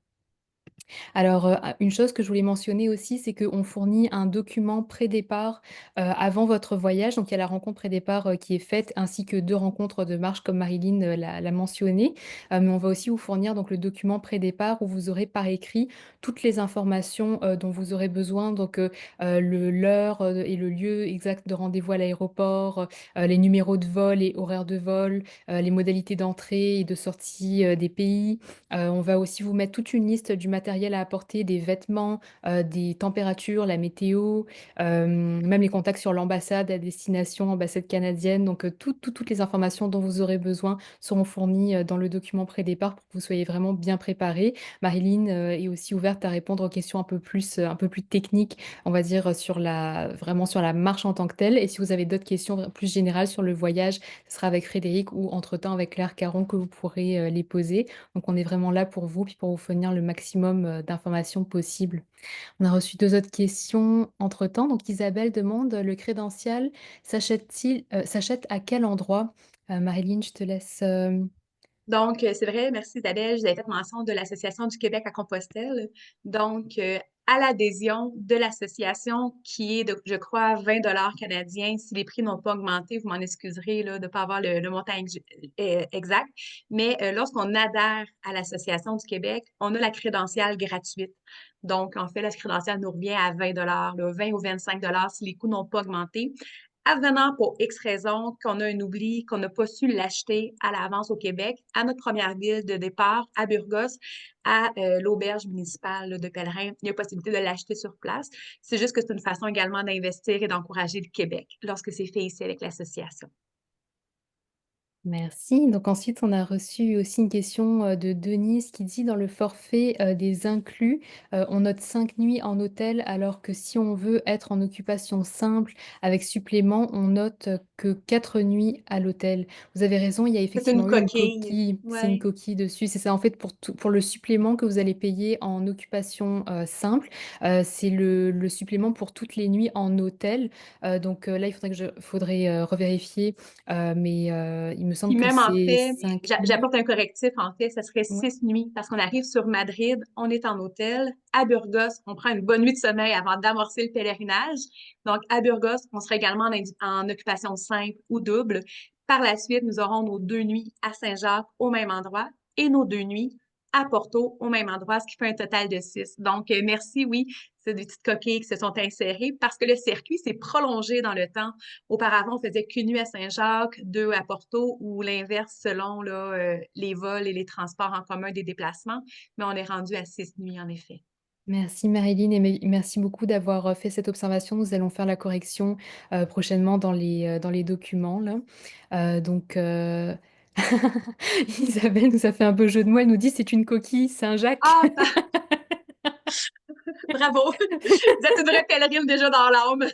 Alors, une chose que je voulais mentionner aussi, c'est qu'on fournit un document pré-départ, avant votre voyage. Donc il y a la rencontre pré-départ, qui est faite ainsi que 2 rencontres de marche comme Marilyn, l'a mentionné. Mais on va aussi vous fournir donc le document pré-départ où vous aurez par écrit toutes les informations, dont vous aurez besoin. Donc, l'heure, et le lieu exact de rendez-vous à l'aéroport, les numéros de vol et horaires de vol, les modalités d'entrée et de sortie, des pays. On va aussi vous mettre toute une liste du matériel à apporter, des vêtements, des températures, la météo, même les contacts sur l'ambassade à destination, ambassade canadienne. Donc, toutes les informations dont vous aurez besoin seront fournies dans le document pré-départ pour que vous soyez vraiment bien préparés. Marilyn est aussi ouverte à répondre aux questions un peu plus techniques, on va dire, vraiment sur la marche en tant que telle. Et si vous avez d'autres questions plus générales sur le voyage, ce sera avec Frédéric ou entre-temps avec Claire Caron que vous pourrez les poser. Donc, on est vraiment là pour vous, puis pour vous fournir le maximum d'informations possibles. On a reçu deux autres questions entre-temps. Donc, Isabelle demande, le crédential s'achète à quel endroit? Marilyn, je te laisse. Donc, c'est vrai, merci Isabelle. Vous avez fait mention de l'Association du Québec à Compostelle. Donc, à l'adhésion de l'association qui est de, je crois, 20 $ canadiens. Si les prix n'ont pas augmenté, vous m'en excuserez là, de ne pas avoir le montant exact. Mais lorsqu'on adhère à l'Association du Québec, on a la crédentiale gratuite. Donc, en fait, la crédentiale nous revient à 20 $, là, 20 ou 25 $ si les coûts n'ont pas augmenté. Advenant pour X raison qu'on a un oubli, qu'on n'a pas su l'acheter à l'avance au Québec, à notre première ville de départ, à Burgos, à l'auberge municipale là, de pèlerins, il y a possibilité de l'acheter sur place. C'est juste que c'est une façon également d'investir et d'encourager le Québec lorsque c'est fait ici avec l'association. Merci. Donc ensuite, on a reçu aussi une question, de Denise qui dit: «Dans le forfait, des inclus, on note 5 nuits en hôtel alors que si on veut être en occupation simple avec supplément, on note, que 4 nuits à l'hôtel». Vous avez raison, il y a C'est une effectivement eu une coquille. coquille. C'est une Ouais. coquille dessus. C'est ça, en fait, pour le supplément que vous allez payer en occupation, simple, c'est le supplément pour toutes les nuits en hôtel. Donc là, il faudrait, revérifier. Mais il me semble Puis que même en c'est fait, 5 nuits. j'apporte un correctif, en fait, ça serait Ouais. 6 nuits parce qu'on arrive sur Madrid, on est en hôtel. À Burgos, on prend une bonne nuit de sommeil avant d'amorcer le pèlerinage. Donc, à Burgos, on sera également en occupation simple ou double. Par la suite, nous aurons nos 2 nuits à Saint-Jacques au même endroit et nos 2 nuits à Porto au même endroit, ce qui fait un total de 6. Donc, merci, oui, c'est des petites coquilles qui se sont insérées parce que le circuit s'est prolongé dans le temps. Auparavant, on faisait qu'une nuit à Saint-Jacques, deux à Porto, ou l'inverse selon là, les vols et les transports en commun des déplacements, mais on est rendu à 6 nuits, en effet. Merci Marilyn et merci beaucoup d'avoir, fait cette observation. Nous allons faire la correction, prochainement dans les documents là. Donc Isabelle nous a fait un beau jeu de mots. Elle nous dit: «C'est une coquille Saint-Jacques». Ah, bravo! Vous êtes une vraie pèlerine déjà dans l'âme.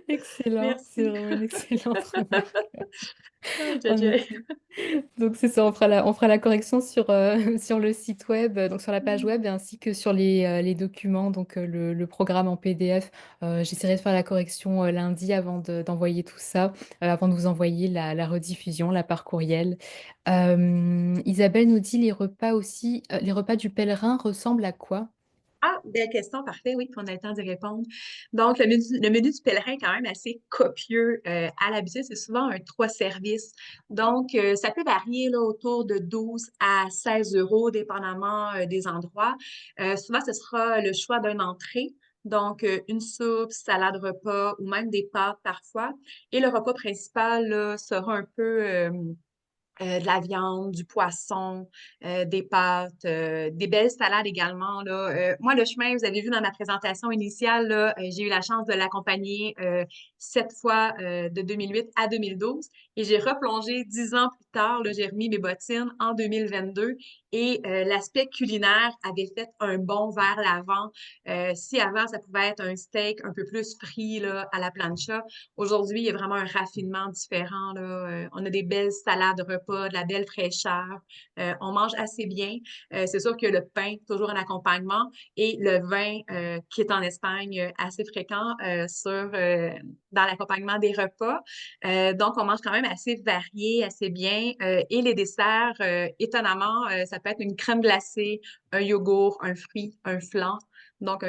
Excellent, c'est Merci. vraiment une excellente remarque, Ah, en JJ. effet. Donc c'est ça, on fera la correction sur, sur le site web, donc sur la page web ainsi que sur les documents, donc le programme en PDF. J'essaierai de faire la correction, lundi avant d'envoyer tout ça, avant de vous envoyer la rediffusion là par courriel. Isabelle nous dit: «Les repas aussi, les repas du pèlerin ressemblent à quoi?» Ah, belle question, parfait, oui, qu'on a le temps d'y répondre. Donc, le menu du pèlerin est quand même assez copieux. À l'habitude, c'est souvent un 3 services. Donc, ça peut varier là, autour de 12 à 16 euros, dépendamment des endroits. Souvent, ce sera le choix d'une entrée. Donc, une soupe, salade repas ou même des pâtes parfois. Et le repas principal là, sera un peu de la viande, du poisson, des pâtes, des belles salades également, là. Moi, le chemin, vous avez vu dans ma présentation initiale, là, j'ai eu la chance de l'accompagner 7 fois de 2008 à 2012 et j'ai replongé 10 ans plus tard, là, j'ai remis mes bottines en 2022 et l'aspect culinaire avait fait un bond vers l'avant. Si avant, ça pouvait être un steak un peu plus frit là, à la plancha, aujourd'hui, il y a vraiment un raffinement différent, là. On a des belles salades repas, de la belle fraîcheur. On mange assez bien. C'est sûr que le pain, toujours un accompagnement, et le vin, qui est en Espagne assez fréquent dans l'accompagnement des repas. Donc, on mange quand même assez varié, assez bien. Et les desserts, étonnamment, ça peut être une crème glacée, un yogourt, un fruit, un flan. Donc,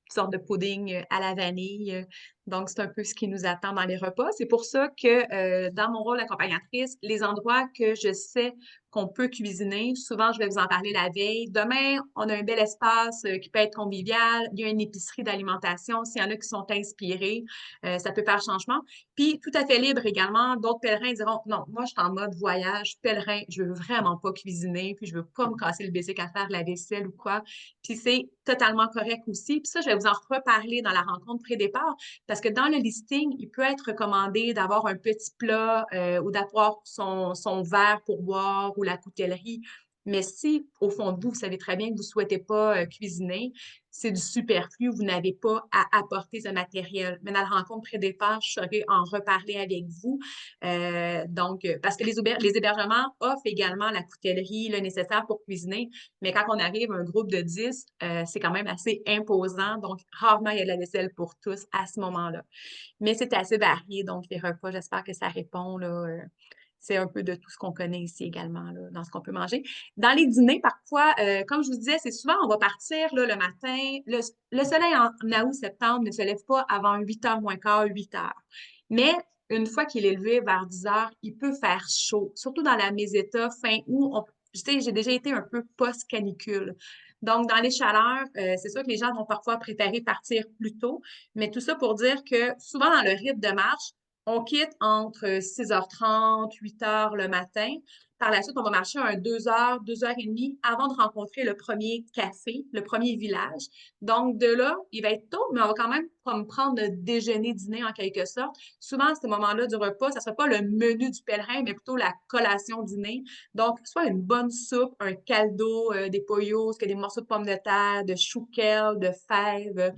sorte de pudding à la vanille. Donc, c'est un peu ce qui nous attend dans les repas. C'est pour ça que dans mon rôle d'accompagnatrice, les endroits que je sais qu'on peut cuisiner, souvent, je vais vous en parler la veille. Demain, on a un bel espace qui peut être convivial. Il y a une épicerie d'alimentation. S'il y en a qui sont inspirés, ça peut faire changement. Puis, tout à fait libre également. D'autres pèlerins diront, non, moi, je suis en mode voyage, pèlerin, je veux vraiment pas cuisiner, puis je veux pas me casser le basic à faire de la vaisselle ou quoi. Puis, c'est totalement correct aussi. Puis ça, je vais vous en reparler dans la rencontre pré-départ. Parce que dans le listing, il peut être recommandé d'avoir un petit plat ou d'avoir son verre pour boire ou la coutellerie. Mais si, au fond de vous, vous savez très bien que vous ne souhaitez pas cuisiner, c'est du superflu, vous n'avez pas à apporter ce matériel. Mais dans la rencontre pré-départ, je saurais en reparler avec vous. Parce que les hébergements offrent également la coutellerie, le nécessaire pour cuisiner. Mais quand on arrive à un groupe de 10, c'est quand même assez imposant. Donc, rarement il y a de la vaisselle pour tous à ce moment-là. Mais c'est assez varié, donc les repas, j'espère que ça répond, là. C'est un peu de tout ce qu'on connaît ici également, là, dans ce qu'on peut manger. Dans les dîners, parfois, comme je vous disais, c'est souvent, on va partir là, le matin. Le soleil en août, septembre ne se lève pas avant 8 heures moins quart, 8 heures. Mais une fois qu'il est levé vers 10 heures, il peut faire chaud, surtout dans la meseta, fin août. Je sais, j'ai déjà été un peu post-canicule. Donc, dans les chaleurs, c'est sûr que les gens vont parfois préférer partir plus tôt, mais tout ça pour dire que souvent dans le rythme de marche, on quitte entre 6h30, 8 heures le matin Par la suite, on va marcher un 2 heures et demie avant de rencontrer le premier café, le premier village. Donc, de là, il va être tôt, mais on va quand même comme prendre le déjeuner-dîner en quelque sorte. Souvent, à ce moment-là du repas, ça ne sera pas le menu du pèlerin, mais plutôt la collation-dîner. Donc, soit une bonne soupe, un caldo, des pollos, des morceaux de pommes de terre, de chouquel, de fèves,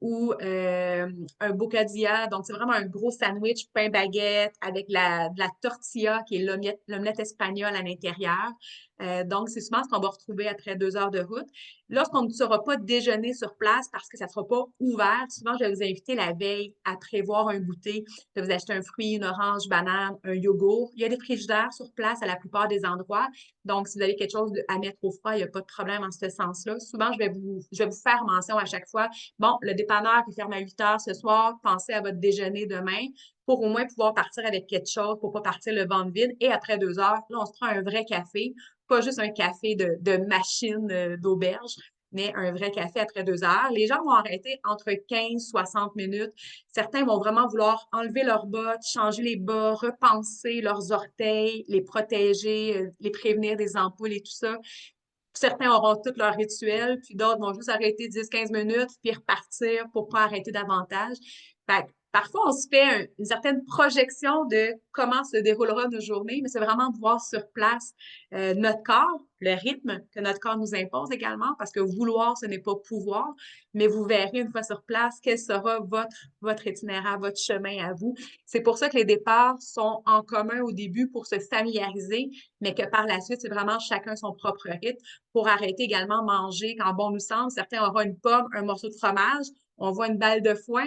ou un bocadilla. Donc, c'est vraiment un gros sandwich pain baguette avec de la tortilla qui est l'omelette espagnole à l'intérieur. Donc, c'est souvent ce qu'on va retrouver après 2 heures de route. Lorsqu'on ne saura pas déjeuner sur place parce que ça ne sera pas ouvert, souvent, je vais vous inviter la veille à prévoir un goûter, de vous acheter un fruit, une orange, banane, un yogourt. Il y a des frigidaires sur place à la plupart des endroits. Donc, si vous avez quelque chose à mettre au froid, il n'y a pas de problème en ce sens-là. Souvent, je vais vous faire mention à chaque fois. Bon, le dépanneur qui ferme à 8 heures ce soir, pensez à votre déjeuner demain pour au moins pouvoir partir avec quelque chose, pour pas partir le ventre vide. Et après 2 heures, là, on se prend un vrai café, pas juste un café de machine d'auberge, mais un vrai café après 2 heures. Les gens vont arrêter entre 15 et 60 minutes. Certains vont vraiment vouloir enlever leurs bottes, changer les bas, repenser leurs orteils, les protéger, les prévenir des ampoules et tout ça. Certains auront tout leur rituel, puis d'autres vont juste arrêter 10-15 minutes, puis repartir pour pas arrêter davantage. Fait que parfois, on se fait une certaine projection de comment se déroulera nos journées, mais c'est vraiment de voir sur place notre corps, le rythme que notre corps nous impose également, parce que vouloir, ce n'est pas pouvoir, mais vous verrez une fois sur place quel sera votre itinéraire, votre chemin à vous. C'est pour ça que les départs sont en commun au début pour se familiariser, mais que par la suite, c'est vraiment chacun son propre rythme pour arrêter également de manger quand bon nous semble. Certains auront une pomme, un morceau de fromage, on voit une balle de foin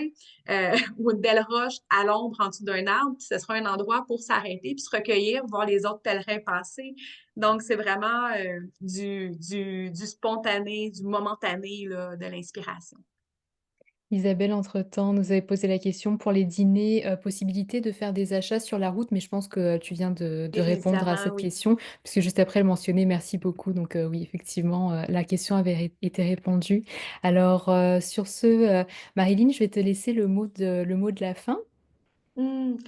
ou une belle roche à l'ombre en dessous d'un arbre, puis ce sera un endroit pour s'arrêter, puis se recueillir, voir les autres pèlerins passer. Donc, c'est vraiment du spontané, du momentané, là, de l'inspiration. Isabelle, entre-temps, nous avait posé la question pour les dîners, possibilité de faire des achats sur la route, mais je pense que tu viens de répondre à Évidemment, cette oui. question, puisque juste après elle mentionnait: «Merci beaucoup», donc oui, effectivement, la question avait été répondue. Alors, sur ce, Marilyn, je vais te laisser le mot de la fin. Mmh.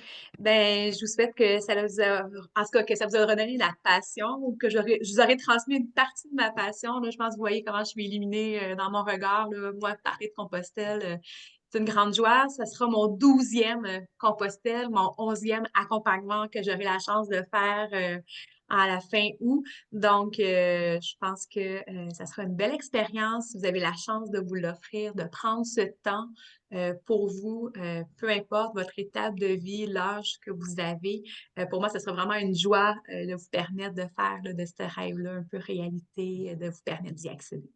Ben, je vous souhaite que ça vous a en tout cas, que ça vous a redonné la passion ou que je vous aurais transmis une partie de ma passion, là. Je pense que vous voyez comment je suis illuminée, dans mon regard, là. Moi, parler de Compostelle, c'est une grande joie. Ça sera mon 12e Compostelle, mon 11e accompagnement que j'aurai la chance de faire, à la fin août. Donc, je pense que, ça sera une belle expérience si vous avez la chance de vous l'offrir, de prendre ce temps pour vous, peu importe votre étape de vie, l'âge que vous avez. Pour moi, ce serait vraiment une joie de vous permettre de faire là, de ce rêve-là un peu réalité, de vous permettre d'y accéder.